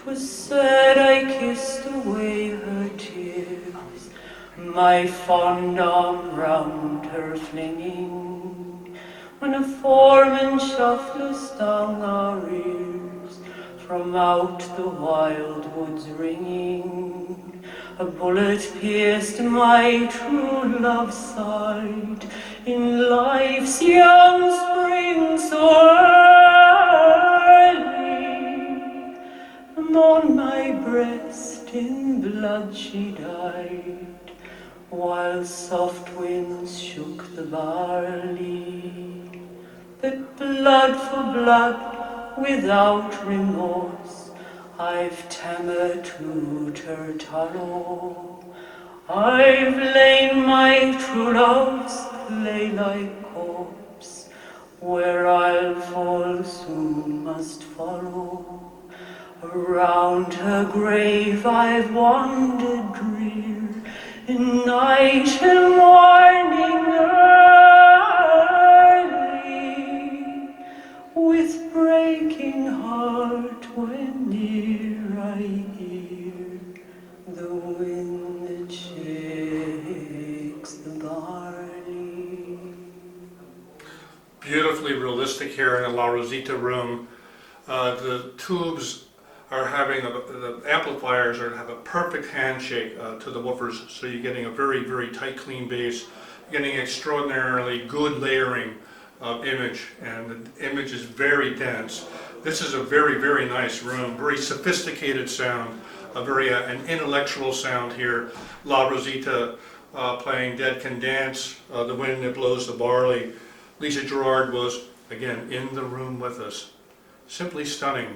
'Twas said I kissed away her tears, my fond arm round her flinging, when a foreman shuffles down our ears, from out the wild woods ringing. A bullet pierced my true love's side in life's young spring so early, and on my breast in blood she died, while soft winds shook the barley. But blood for blood, without remorse, I've tamer to Turtalo. I've lain my true love's clay-like corpse, where I'll fall soon must follow. Around her grave I've wandered drear, in night and morning early, with breaking heart when near I hear the wind that shakes the barley. Beautifully realistic here in the La Rosita room. The tubes are having, the amplifiers have a perfect handshake to the woofers, so you're getting a very, very tight, clean bass, getting extraordinarily good layering of image, and the image is very dense. This is a very, very nice room, very sophisticated sound, a very an intellectual sound here. La Rosita playing Dead Can Dance, The Wind That Blows the Barley. Lisa Gerard was, again, in the room with us. Simply stunning.